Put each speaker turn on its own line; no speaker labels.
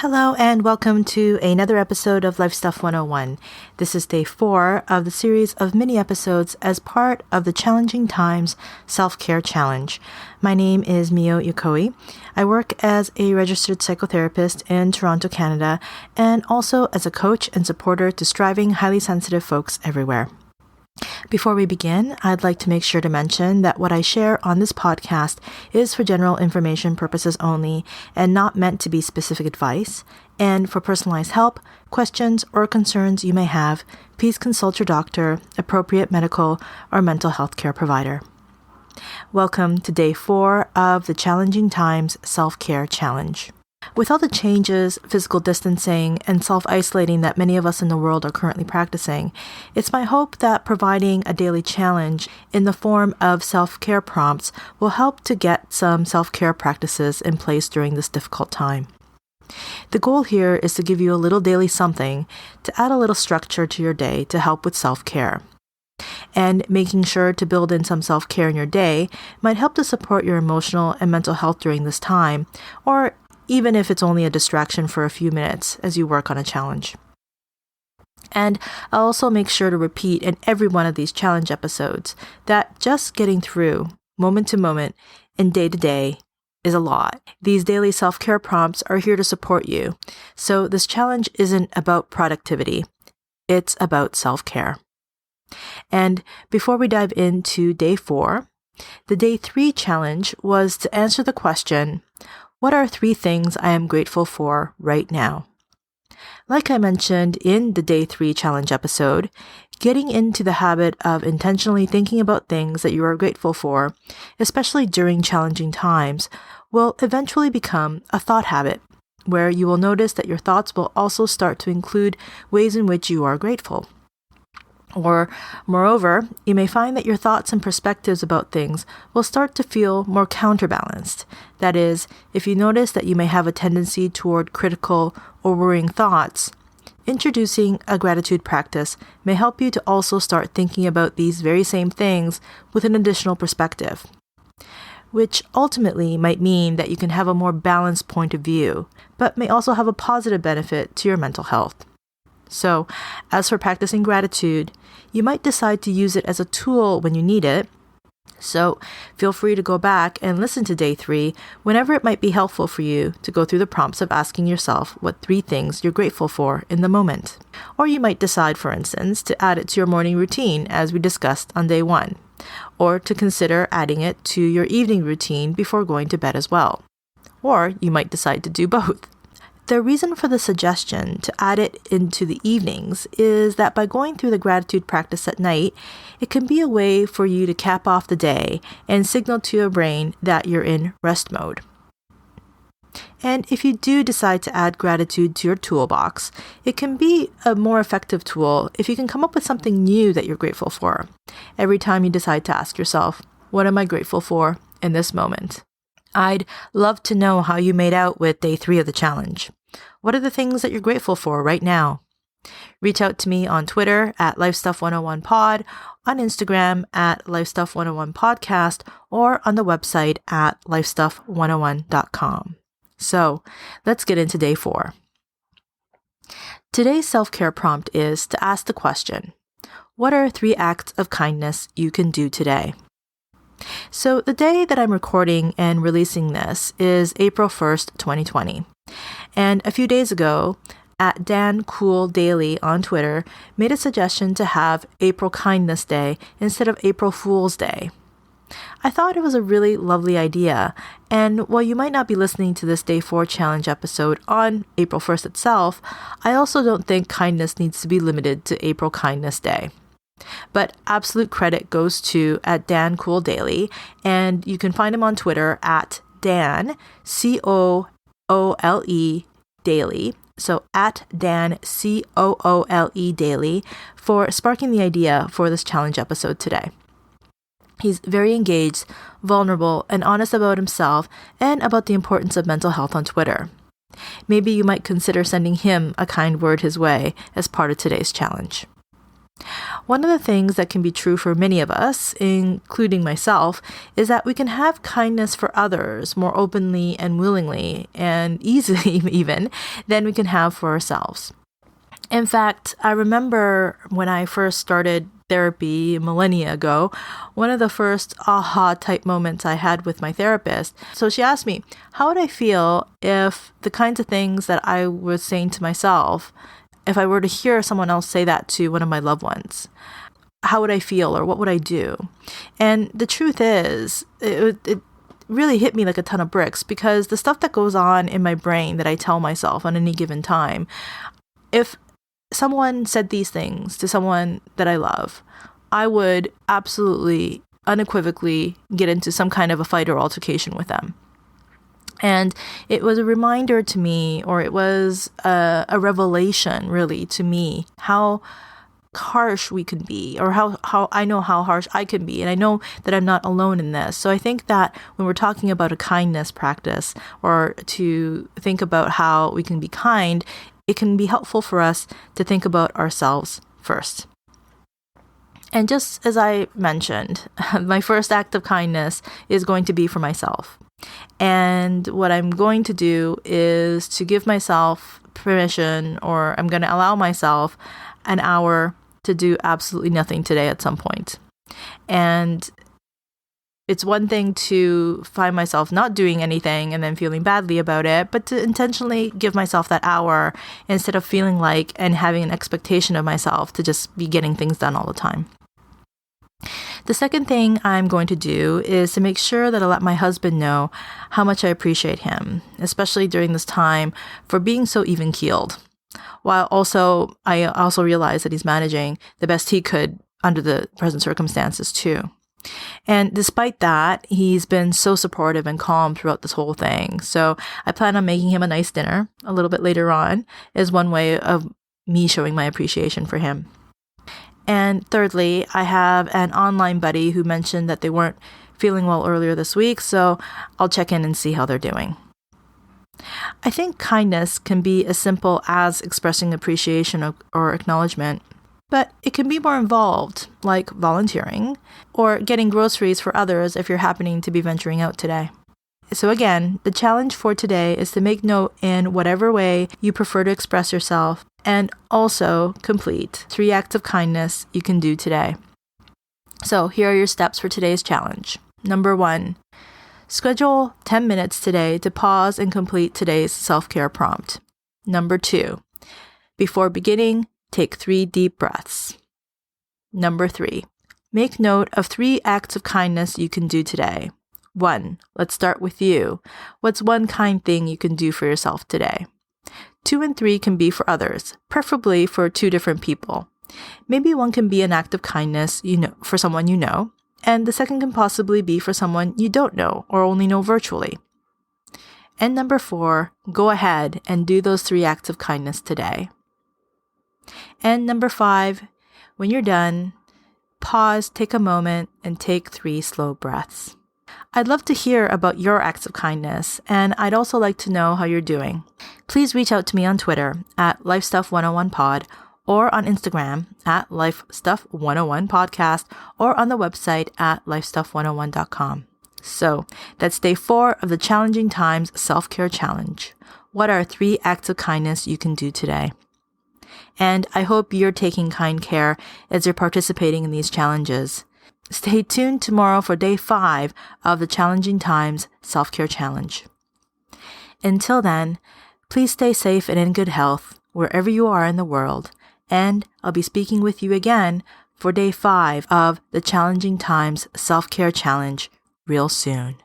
Hello and welcome to another episode of Life Stuff 101. This is day 4 of the series of mini episodes as part of the Challenging Times Self-Care Challenge. My name is Mio Yokoi. I work as a registered psychotherapist in Toronto, Canada, and also as a coach and supporter to striving, highly sensitive folks everywhere. Before we begin, I'd like to make sure to mention that what I share on this podcast is for general information purposes only and not meant to be specific advice. And for personalized help, questions, or concerns you may have, please consult your doctor, appropriate medical or mental health care provider. Welcome to day 4 of the Challenging Times Self-Care Challenge. With all the changes, physical distancing, and self-isolating that many of us in the world are currently practicing, it's my hope that providing a daily challenge in the form of self-care prompts will help to get some self-care practices in place during this difficult time. The goal here is to give you a little daily something to add a little structure to your day to help with self-care. And making sure to build in some self-care in your day might help to support your emotional and mental health during this time, or even if it's only a distraction for a few minutes as you work on a challenge. And I'll also make sure to repeat in every one of these challenge episodes that just getting through moment to moment and day to day is a lot. These daily self-care prompts are here to support you. So this challenge isn't about productivity. It's about self-care. And before we dive into day 4, the day 3 challenge was to answer the question, what are 3 things I am grateful for right now? Like I mentioned in the Day 3 challenge episode, getting into the habit of intentionally thinking about things that you are grateful for, especially during challenging times, will eventually become a thought habit, where you will notice that your thoughts will also start to include ways in which you are grateful. Or, moreover, you may find that your thoughts and perspectives about things will start to feel more counterbalanced. That is, if you notice that you may have a tendency toward critical or worrying thoughts, introducing a gratitude practice may help you to also start thinking about these very same things with an additional perspective, which ultimately might mean that you can have a more balanced point of view, but may also have a positive benefit to your mental health. So, as for practicing gratitude, you might decide to use it as a tool when you need it. So, feel free to go back and listen to day 3 whenever it might be helpful for you to go through the prompts of asking yourself what 3 things you're grateful for in the moment. Or you might decide, for instance, to add it to your morning routine as we discussed on day 1, or to consider adding it to your evening routine before going to bed as well. Or you might decide to do both. The reason for the suggestion to add it into the evenings is that by going through the gratitude practice at night, it can be a way for you to cap off the day and signal to your brain that you're in rest mode. And if you do decide to add gratitude to your toolbox, it can be a more effective tool if you can come up with something new that you're grateful for every time you decide to ask yourself, what am I grateful for in this moment? I'd love to know how you made out with day 3 of the challenge. What are the things that you're grateful for right now? Reach out to me on Twitter at LifeStuff101pod, on Instagram at LifeStuff101podcast, or on the website at LifeStuff101.com. So, let's get into day 4. Today's self-care prompt is to ask the question, what are 3 acts of kindness you can do today? So the day that I'm recording and releasing this is April 1st, 2020. And a few days ago, at Dan Cool Daily on Twitter made a suggestion to have April Kindness Day instead of April Fool's Day. I thought it was a really lovely idea, and while you might not be listening to this Day 4 challenge episode on April 1st itself, I also don't think kindness needs to be limited to April Kindness Day. But absolute credit goes to at Dan Cool Daily, and you can find him on Twitter at Dan, COOLE Daily. So at Dan, COOLE Daily, for sparking the idea for this challenge episode today. He's very engaged, vulnerable, and honest about himself and about the importance of mental health on Twitter. Maybe you might consider sending him a kind word his way as part of today's challenge. One of the things that can be true for many of us, including myself, is that we can have kindness for others more openly and willingly and easily even than we can have for ourselves. In fact, I remember when I first started therapy millennia ago, one of the first aha type moments I had with my therapist. So she asked me, how would I feel if the kinds of things that I was saying to myself, if I were to hear someone else say that to one of my loved ones? How would I feel, or what would I do? And the truth is, it really hit me like a ton of bricks, because the stuff that goes on in my brain that I tell myself on any given time, if someone said these things to someone that I love, I would absolutely, unequivocally get into some kind of a fight or altercation with them. And it was a reminder to me, or it was a revelation really to me, how harsh we can be, or how I know how harsh I can be. And I know that I'm not alone in this. So I think that when we're talking about a kindness practice, or to think about how we can be kind, it can be helpful for us to think about ourselves first. And just as I mentioned, my first act of kindness is going to be for myself. And what I'm going to do is to give myself permission, or I'm going to allow myself an hour to do absolutely nothing today at some point. And it's one thing to find myself not doing anything and then feeling badly about it, but to intentionally give myself that hour instead of feeling like and having an expectation of myself to just be getting things done all the time. The second thing I'm going to do is to make sure that I let my husband know how much I appreciate him, especially during this time, for being so even-keeled. While I also realize that he's managing the best he could under the present circumstances too. And despite that, he's been so supportive and calm throughout this whole thing. So I plan on making him a nice dinner a little bit later on, as one way of me showing my appreciation for him. And thirdly, I have an online buddy who mentioned that they weren't feeling well earlier this week, so I'll check in and see how they're doing. I think kindness can be as simple as expressing appreciation or acknowledgement, but it can be more involved, like volunteering or getting groceries for others if you're happening to be venturing out today. So again, the challenge for today is to make note in whatever way you prefer to express yourself, and also complete 3 acts of kindness you can do today. So here are your steps for today's challenge. Number 1, schedule 10 minutes today to pause and complete today's self-care prompt. Number 2, before beginning, take 3 deep breaths. Number 3, make note of 3 acts of kindness you can do today. 1, let's start with you. What's one kind thing you can do for yourself today? 2 and 3 can be for others, preferably for 2 different people. Maybe one can be an act of kindness for someone you know, and the second can possibly be for someone you don't know or only know virtually. And number 4, go ahead and do those 3 acts of kindness today. And number 5, when you're done, pause, take a moment, and take 3 slow breaths. I'd love to hear about your acts of kindness, and I'd also like to know how you're doing. Please reach out to me on Twitter at LifeStuff101pod, or on Instagram at LifeStuff101podcast, or on the website at LifeStuff101.com. So, that's day 4 of the Challenging Times Self-Care Challenge. What are 3 acts of kindness you can do today? And I hope you're taking kind care as you're participating in these challenges. Stay tuned tomorrow for day 5 of the Challenging Times Self-Care Challenge. Until then, please stay safe and in good health wherever you are in the world, and I'll be speaking with you again for day 5 of the Challenging Times Self-Care Challenge real soon.